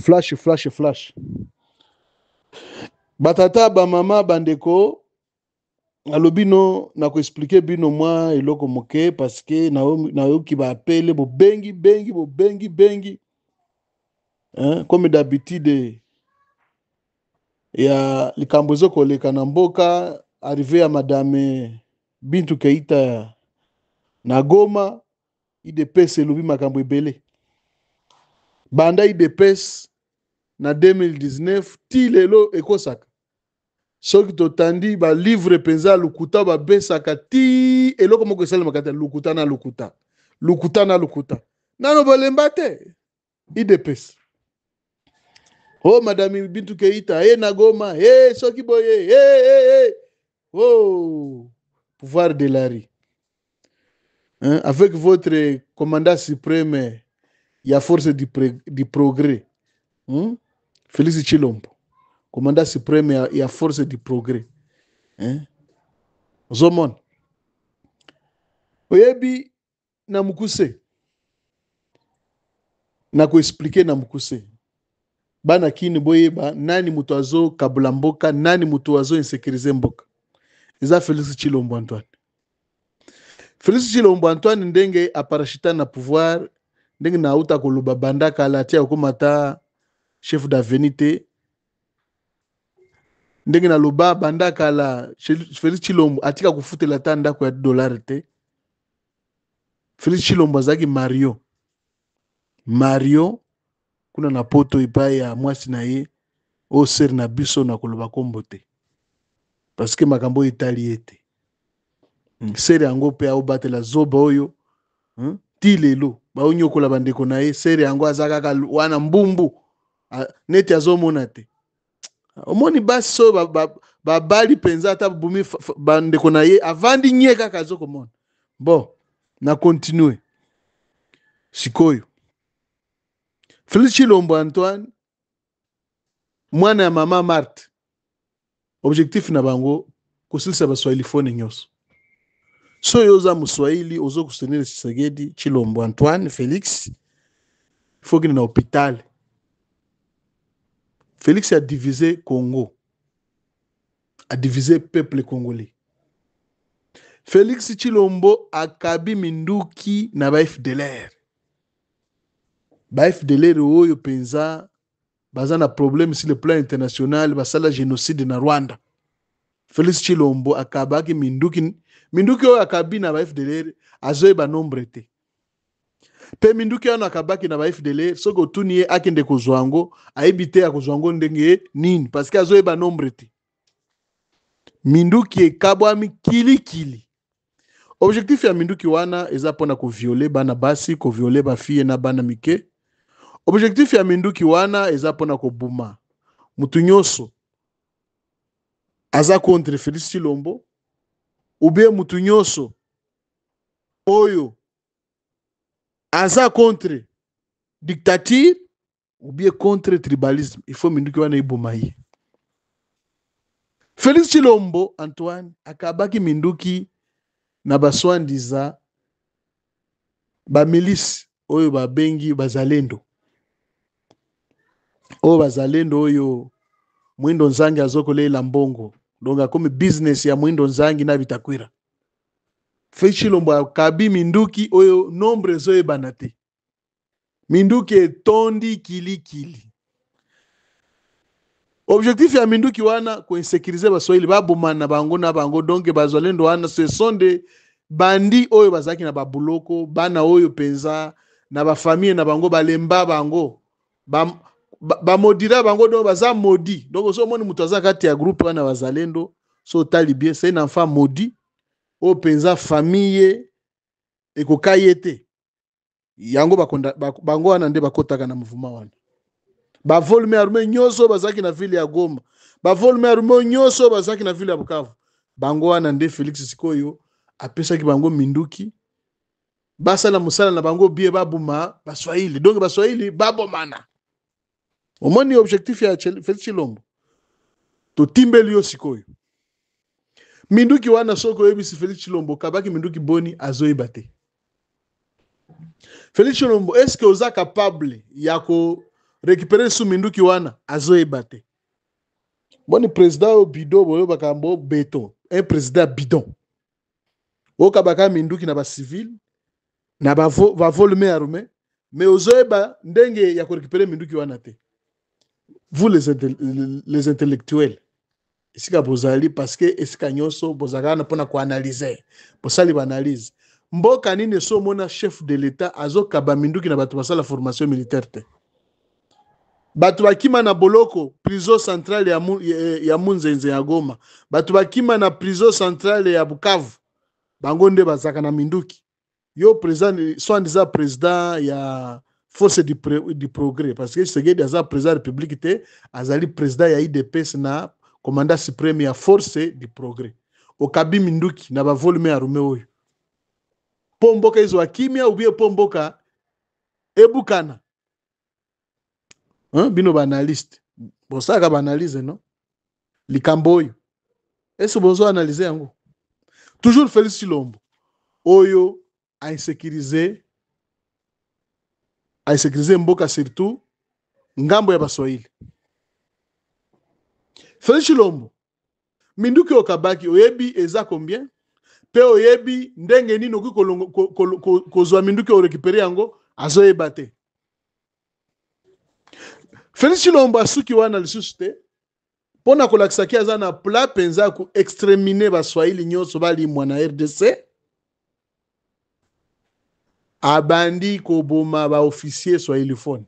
Flash, flash, flash. Batata, ba mama, bandeko, alobino, na ko expliquer bino moi eloko moke parce que na yo ki ba appelé bo bengi bengi. Hein, comme d'habitude ya likambo koleka na mboka arrivé à madame Bintu Keita na Goma IDPS elobi makambo ebele. Banda IDPS na 2019 ti lelo ekosaka. Soki totandi ba livre penza lukuta ba besaka ti eloko moko esala makata lukuta na lukuta. Lukuta na lukuta. Nano bolemba te IDPS. Oh madame Bintu Keita na Goma soki boye oh pouvoir de la rue. Hein? Avec votre commandant suprême il y a force du progrès. Félix Tshilombo, commandant suprême il y a force du progrès. Zomon. Oyebi na mukuse. Na ko expliquer na mukuse. Bana kini boyeba nani mutu azo kabula mboka, nani mutu azo insécuriser mboka. Eza Félix Tshilombo Antoine. Félix Tshilombo Antoine ndenge aparashita na pouvoir, ndenge na uta koluba banda kala tia okomata chef d'avenue. Ndenge na loba banda kala Félix Tshilombo atika kufutela ta ndako ya dollar te. Félix Tshilombo azaki Mario kuna na poto ipai ya mwasi na ye o ser na biso na koloba kombo te. Parce que makambo itali ete. Sere yango pe aobatela zoba oyo ti lelo baonyokola bandeko na ye sere yango azaka wana mbumbu neti azomona te. Omoni basi so babali penza ata bumi bandeko na ye avandi nye kaka azokomona. Bon, na continue. Sikoyo. Félix Tshilombo Antoine mwana ya mama Marthe. Objectif na bango kosilisa baswahili fone nyoso. So yoza muswahili ozo kustenele Tshisekedi Tshilombo Antoine Félix faut qu'il na hôpital. Félix a divisé Congo. A divisé peuple congolais. Félix Tshilombo akabi minduki na ba FDLR. Ba FDLR oyo penza baza na problème sur le plan international basala génocide na Rwanda. Félix Tshilombo akabaki minduki oyo akabi na ba FDLR azoyeba nombre te. Pe minduki oyo akabaki na ba FDLR soko tuni ye akende kozwango aibite ya kozwango ndenge nini parce que azoyeba nombre te. Minduki ekabwami kili. Objectif ya minduki wana eza pona ko violer bana basi, ko violer ba fille na bana mike. Objectif ya minduki wana eza pona ko buma. Mutu nyoso aza contre Félix Tshilombo ou bien mutu nyoso oyo aza contre dictature ou bien contre tribalisme. Il faut minduki wana ibuma ye. Félix Tshilombo Antoine akabaki minduki na baswandiza ba milice oyo babengi bazalendo. Oyo bazalendo oyo Mwindo Nzangi azokolela mbongo. Donc comme business ya Mwindo Nzangi na bitakwira. Félix Tshilombo akabi minduki oyo nombre zoye banate. Minduki etondi kili. Objectif ya minduki wana ko insécuriser baswahili baboma na bango donc bazalendo wana ce sont des bandits oyo bazaki na babuloko bana oyo penza na ba famille na bango balemba bango ba modira bango donc baza maudit. Donc so moni mutu aza kati ya groupe wana bazalendo so tali bien c'est un enfant maudit o penza famille ekokayete yango bango wana nde bakotaka na mouvement wana. Ba volume armé nyoso bazaki na ville ya Goma. Ba volume armé nyoso bazaki na ville ya Bukavu. Bango wana nde Félix sikoyo apesaki bango minduki. Basala musala na bango bie babuma baswahili. Donc baswahili babomana. Omoni objectif ya Félix Tshilombo. To timbeli yo sikoyo. Minduki wana soko yebisi Félix Tshilombo kabaki minduki boni azoyeba te. Félix Tshilombo est-ce que oza capable yako récupérer sous minduki wana azoyeba te. Boni président au bidon boyo bakambo béton, un président bidon. Oka baka minduki na ba civil na ba volume armé, mais ozoyeba ndenge ya ko récupérer minduki wana te. Vous les intellectuels, esika bozali parce que esika nyonso bozakana pona ko analyser, bosali ba analyse. Mboka nini so mona chef de l'état azokaba minduki na bato basala formation militaire te. Bato bakima na boloko prison centrale ya Munzenze ya Goma, bato bakima na prison centrale ya Bukavu, bango nde bazaka na minduki. Yo président soit président ya force du progrès parce que Tshisekedi aza président république te, azali président ya IDPS na commandant suprême ya force du progrès. Okabi minduki na ba volume armé oyo. Pomboka izo akimia ubie pomboka ebukana. Bino ba analyste. Bosaka ba analyse non? Likambo oyo. Est-ce bozo analyser yango? Toujours Félix Tshilombo. Oyo a insécurisé mboka surtout ngambo ya baswahili. Félix Tshilombo. Minduki okabaki oyebi eza combien? Pe oyebi ndenge nini oki kozwa minduki o récupérer yango azoyeba te. Félix Tshilombo asuki wana lisusu te pona kolakisaki aza na pla penza ku exterminer baswahili nyonso bali mwana RDC. Abandi koboma ba officier swahiliphone.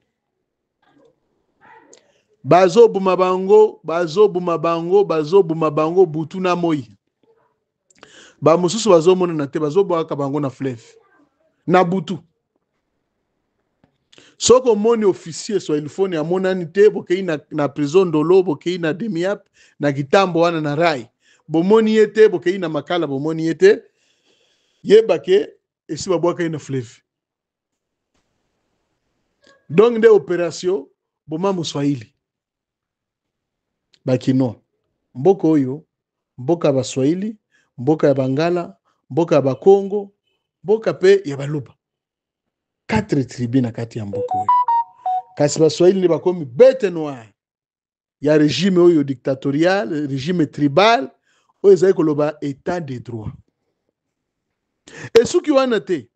Bazobuma bango butu na moi. Ba mususu bazomona na te bazobwaka bango na fleuve. Na butu. Soko moni officier swahiliphone ya monani te bokei na prison dolo bokei na demiap na kitambo wana na rai. Bomoni yete bokei na makala bomoni yete yebake esi babwaka na fleuve. Donc de opération boma muswahili. Bakino. Mboka oyo, mboka ba Swahili, mboka ya Bangala, mboka ya Bakongo, mboka pe ya Baluba. 4 tribus na kati ya mboka oyo. Kasi ba Swahili ni bakomi bête noire. Ya régime oyo dictatorial, régime tribal, oyo ezali koloba état de droit. Esuki wana te.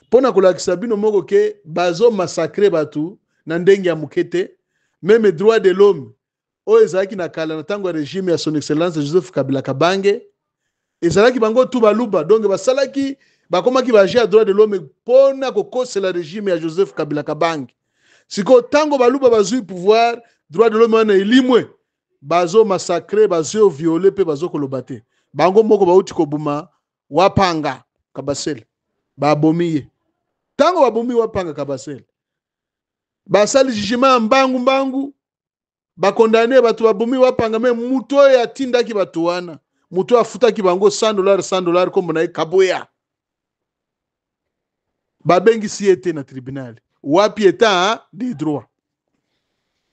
Pona kolakisa bino moko ke bazo massacrer batu na ndenge ya mukete, même droit de l'homme. Oyo ezalaki na kala na tango ya régime ya son excellence Joseph Kabila Kabange, ezalaki bango tu baluba, donc basalaki bakomaki baje ya droit de l'homme pona kokosela régime ya Joseph Kabila Kabange. Siko tango baluba bazui pouvoir, droit de l'homme wana elimwe, bazo massacrer, bazo violer pe bazo koloba te. Bango moko bauti kobuma Wapanga Kabasele, babomiye. Tango babomi Wapanga Kabasele, basali jugement mbangu bakondane batu babomi Wapanga me muto ya tindaki batu wana, muto afutaki bango $100 kombo na kaboya. Babengi siete na tribunal. Wapi eta de droit.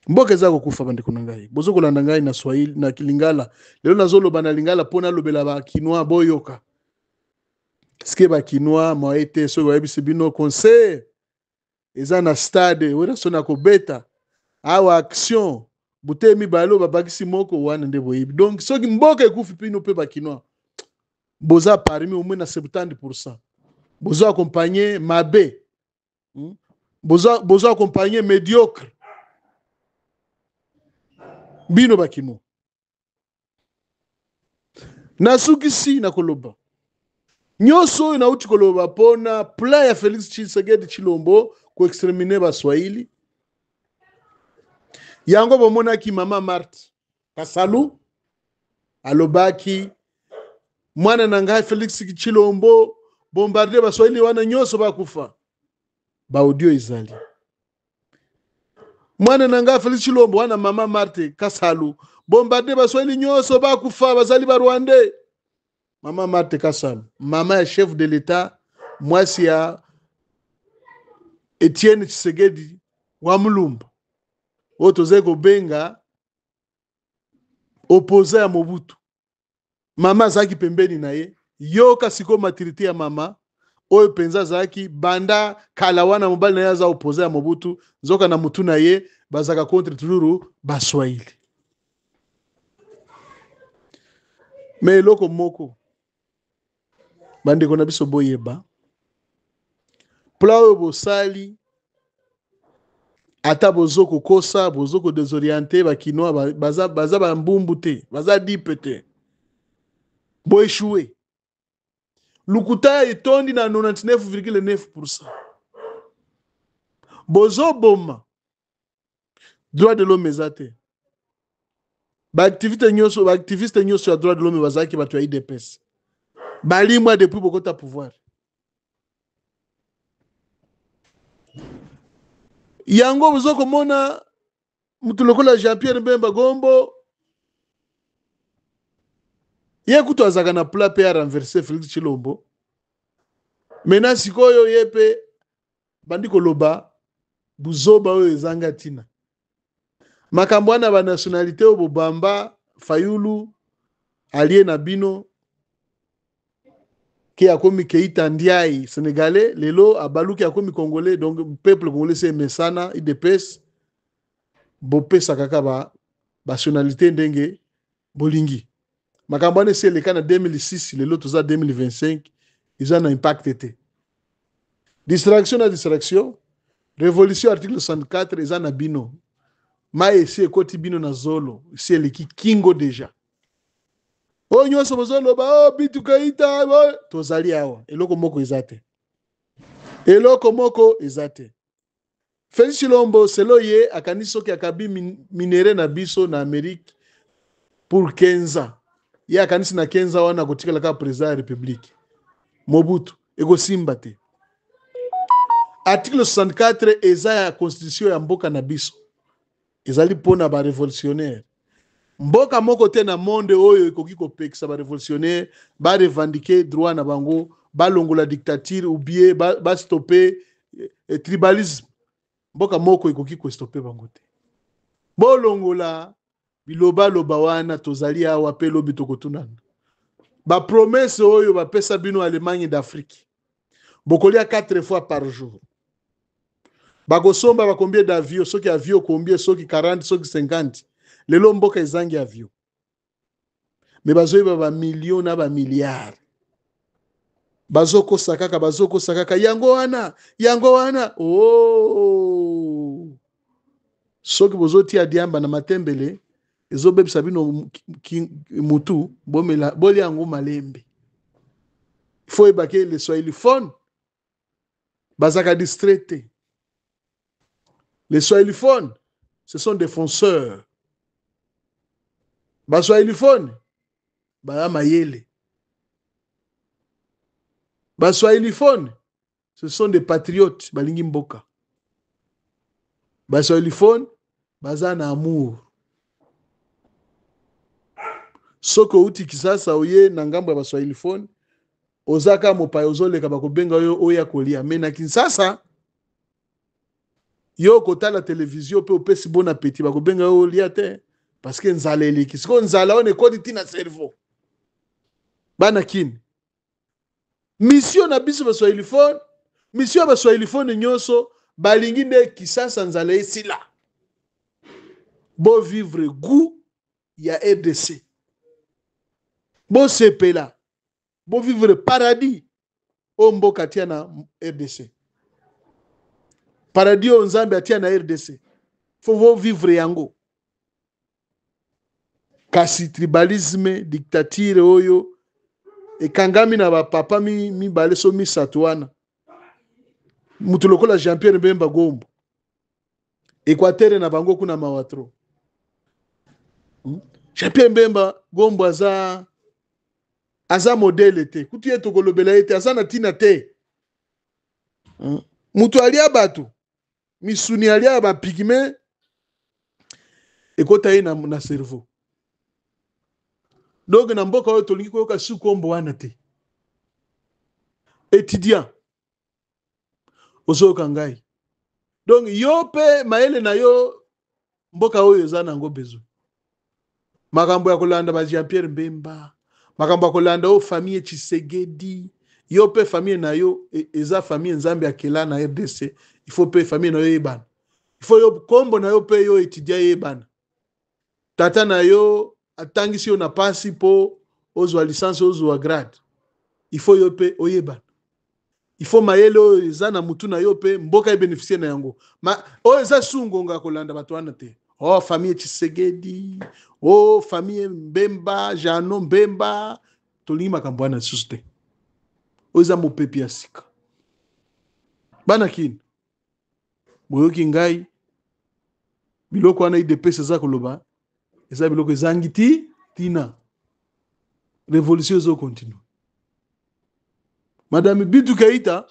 Mboka za kokufa bande kunangai. Bozo kolanda ngai na Swahili na Kilingala. Lelo nazolo bana Lingala pona lobela ba Kinois boyoka. Ske ba Kinois mo ete so ba bisi bino conseil. Eza na stade wera sona ko beta. Awa action butemi balo babakisi moko wana nde boyibi. Donc soki mboka ekufi pino pe ba Kinois. Boza parmi au moins na 70%. Bozo accompagner mabe. Bozo accompagner médiocre. Bino bakino. Nasuki si na koloba. Nyoso na uti koloba pona plan ya Félix Tshisekedi Tshilombo ko exterminer ba Swahili. Yango bomona ki mama Marthe Kasalu alobaki mwana nanga Félix Tshilombo bombarder ba Swahili wana nyoso bakufa. Ba audio izali. Mwana nanga Félix Tshilombo wana mama Marthe Kasalu bombarder ba Swahili nyoso bakufa bazali ba Rwandais. Mama Marthe Kasalu, mama ya chef de l'État, mwasi ya Etienne Tshisekedi wa Mulumba. Oto zeko benga opposé ya Mobutu. Mama zaki pembeni na ye, yoka siko maturité ya mama, oyo penza zaki banda kala wana mobali na ye aza opposé ya Mobutu nzoka na mutu na ye bazaka contre toujours baswahili. Mais eloko moko bandeko na biso boyeba pla oyo bosali ata bozo kokosa bozo ko désorienté bakinois baza bambumbu te baza dipe te boéchoué lukuta etondi na 99,9%. Bozo boma droit de l'homme ezate baactiviste nyonso ya droit de l'homme bazaki bato ya IDPS balimwa depuis bokota pouvoir. Yango bozo komona mutu lokola Jean-Pierre Bemba Gombo ye kutu azaka na pla pe ya renverser Félix Tshilombo. Mena sikoyo ye pe bandi koloba buzoba oyo ezanga tina makambo wana ba nationalité oyo bobamba Fayulu allié na bino ki akomi Keita Ndiaye sénégalais lelo abaluki akomi congolais, donc peuple congolais c'est mesana IDPS bopesa kaka ba nationalité ndenge bolingi. Makambo wana c'est le cas en 2006 lelo toza 2025 ils ont un impact te. Distraction na distraction révolution article 64 ils ont bino ma esi ekoti bino na zolo si eleki kingo déjà o nyonso bozolo ba o bitu Keita tozali awa eloko moko ezate Félix Tshilombo selo ye akani soki akabi minere na biso na Amérique pour 15 ans ye akanisi na 15 ans wana kotikala ka président ya République Mobutu ekosimba te. Article 64 eza ya constitution ya mboka na biso ezali pona ba révolutionnaire mboka moko te na monde oyo ekoki kopekisa ba révolutionnaire ba revendiquer droit na bango ba longola dictature ou bien ba stopper tribalisme. Mboka moko ekoki ko stopper bango te. Bo longola biloba loba wana tozali awa pe lobi tokotunana ba promesse oyo ba pesa bino Allemagne d'Afrique bokolia 4 fois par jour bakosomba ba combien d'avions soki avion combien soki 40 soki 50 lelo mboka ezangi avion mais bazoyeba ba millions na ba milliards bazoko sakaka yango wana oh soki bozoti adiamba na matembele ezobebisa bino mutu bomela boli yango malembe faut ebake les swahiliphones bazaka distrait. Les swahiliphones ce sont des fonceurs. Ba swahiliphones ba mayele. Ba swahiliphones ce sont des patriotes balingi mboka. Ba swahiliphones baza na amour. Soko uti kisasa oye na ngambo ya ba swahiliphones ozaka mopayo ozoleka bakobenga oya kolia mena Kinshasa yo kotala télévision pe opesi bon appétit bakobenga olia te parce que nzala eleki siko nzala on ekodi tina cerveau bana kini mission na biso ba swahiliphones mission ba swahiliphones nyonso balingi nde Kinshasa nzala esila bo vivre goût ya RDC bo sepela bo vivre paradis o mboka tia na RDC paradis o nzambe atia na RDC faut vivre yango kasi tribalisme dictature oyo ekangami na ba papa mi baleso misato wana mutu lokola Jean-Pierre Bemba Gombo Équateur na bango kuna mawatro Jean-Pierre Bemba Gombo aza modèle te kutu yeto kolobela ete aza na tina te mutu alia bato misuni alia ba pigme ekota ye na cerveau donc na mboka oyo tolingi koyoka su kombo wana te étudiant ozoyoka ngai donc yo pe maele na yo mboka oyo eza nango besoin makambo ya kolanda ba Jean-Pierre Bemba makambo ya kolanda o famille Tshisekedi Yo pe famille na yo eza famille nzambe akela na RDC, il faut pe famille na yo yebana. Il faut yo kombo na yo pe yo étudier yebana. Tata na yo atangisi yo na pasi po ozwa licence ozwa grade. Il faut yo pe oyebana. Il faut mayele o eza na mutu na yo pe mboka e bénéficier na yango. Ma o eza sungonga kolanda bato wana te. Oh famille Tshisekedi, oh famille Mbemba, Jano Mbemba, tolingi makambo wana susu te. Oza mopepi ya sika. Bana kini. Boyoki ngai biloko wana IDPS eza koloba, eza biloko ezangiti tina. Révolution zo continue. Madame Bintou Keïta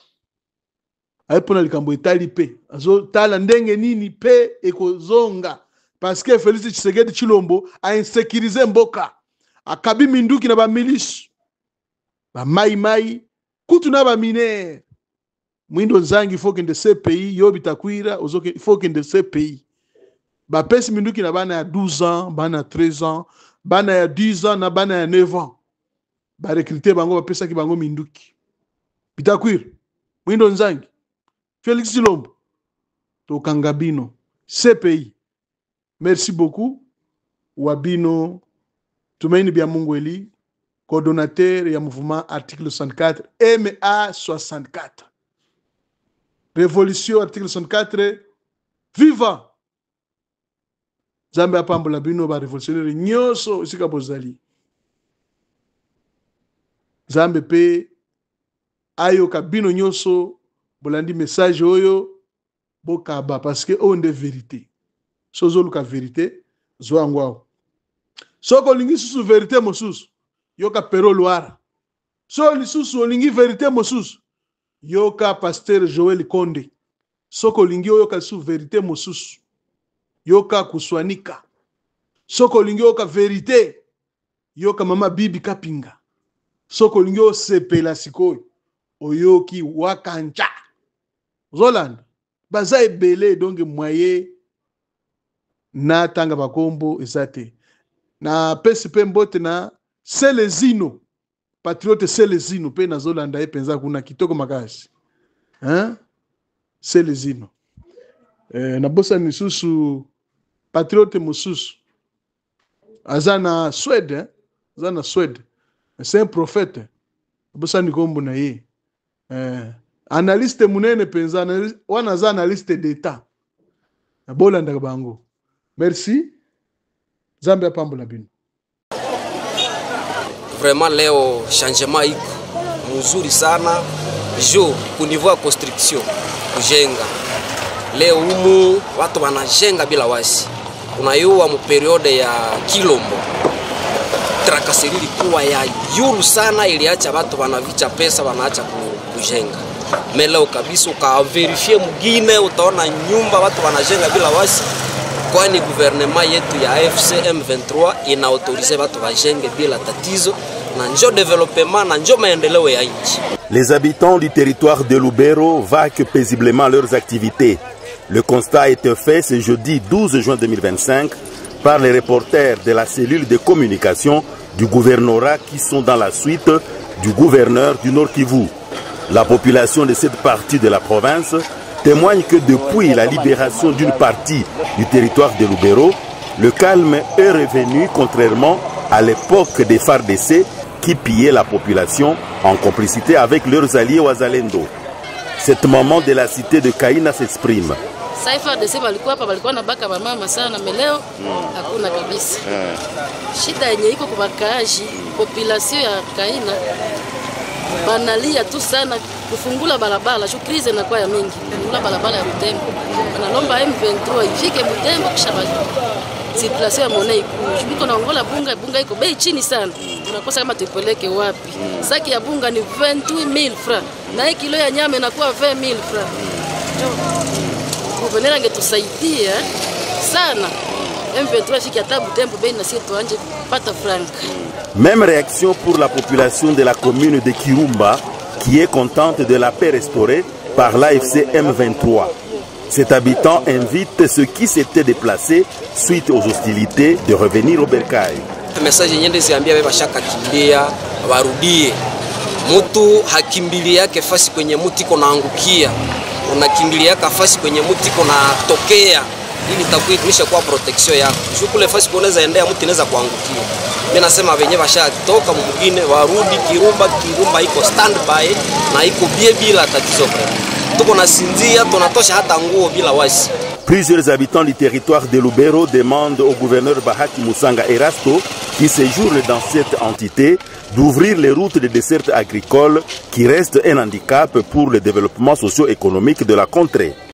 ayepona likambo etali pe. Azo tala ndenge nini pe ekozonga parce que Félix Tshisekedi Tshilombo a insécurisé mboka. Akabi minduki na ba milice. Ba mai kutu na ba minere. Mwindo nzangi faut que de ce pays yobi takwira ozoke il faut que de ce pays. Ba pesi minduki na bana ya 12 ans, bana 13 ans, bana ya 10 ans na bana ya 9 ans. Ba recruter bango ba pesa ki bango minduki. Bitakwira. Mwindo nzangi. Félix Tshilombo. To kangabino. Ce pays. Merci beaucoup. Wabino Tumaini Biamungweli, coordonnateur ya mouvement article 64 MA 64. Révolution article 64 viva. Zambe apambola bino ba révolutionnaire nyoso isika bozali. Zambe pe ayo kabino nyoso bolandi message oyo bokaba parce que on de vérité. Sozo luka vérité zo angwao. Soko lingi susu vérité mosusu yoka pero loara. So li susu lingi vérité mosusu yoka pasteur Joël Konde. Soko lingi yoka susu vérité mosusu yoka kuswanika. Soko lingi yoka vérité yoka mama Bibi Kapinga. Soko lingi yo sepela sikoyo oyoki wakancha. Zoland baza ebele donge moyen na tanga bakombo ezate na PSP mbote na Selezino patriote Selezino pe na Zolanda e penza kuna kitoko makasi hein Selezino na bosa ni susu patriote mususu azana Suède azana Suède c'est un prophète bosa ni kombo na ye analyste munene penza wana za analyste d'état na bolanda bango. Merci. Zambia pambola bino. Vraiment leo changement iko mzuri sana jo ku niveau ya construction kujenga. Leo humu watu wanajenga bila wasi. Unayua mu periode ya Kilombo. Trakasiri kuwa ya yulu sana iliacha watu wanavicha pesa wanaacha kujenga. Leo kabisa ukaverifie mgine utaona nyumba watu wanajenga bila wasi. Kwani gouvernement yetu ya AFC M23 inaautorize watu wajenge bila tatizo na njo développement na njo maendeleo ya nchi. Les habitants du territoire de Lubero vaquent paisiblement leurs activités. Le constat a été fait ce jeudi 12 juin 2025 par les reporters de la cellule de communication du gouvernorat qui sont dans la suite du gouverneur du Nord Kivu. La population de cette partie de la province témoigne que depuis la libération d'une partie du territoire de Lubero, le calme est revenu contrairement à l'époque des FARDC qui pillaient la population en complicité avec leurs alliés Wazalendo. Cette maman de la cité de Kaina s'exprime. FARDC walikuwa na baka mama sana meleo hakuna kabisa. Shida yenye iko kwa wakaaji population ya Kaina banalia tu sana kufungula barabara, shukrize na kwa ya mingi. Kufungula barabara ya Butembo. Analomba M23 ifike Butembo kisha bali. Situation ya monnaie iko. Biko naongola bunga iko bei chini sana. Tunakosa kama tupeleke wapi. Saki ya bunga ni 28000 francs. Na kilo ya nyama inakuwa 20000 francs. Gouvernement angetusaidia sana. M23 ifike hata Butembo bei na sisi tuanje pata franc. Même réaction pour la population de la commune de Kirumba, qui est contente de la paix restaurée par l'AFC M23. Cet habitant invite ceux qui s'étaient déplacés suite aux hostilités de revenir au Bercail. Message nyende ziambia beba shaka kimbia warudie. Mutu hakimbili yake fasi kwenye muti iko naangukia, unakimbili yake fasi kwenye muti iko natokea, ili takuimisha kwa protection yako. Shukule fasi kunaweza endea muti inaweza kuangukia. Mimi nasema wenye washatoka mwingine warudi Kirumba iko standby na iko bie bila tatizo kwa. Tuko nasinzia tunatosha hata nguo bila wasi. Plusieurs habitants du territoire de Lubero demandent au gouverneur Bahati Musanga Erasto, qui séjourne dans cette entité, d'ouvrir les routes de desserte agricole qui restent un handicap pour le développement socio-économique de la contrée.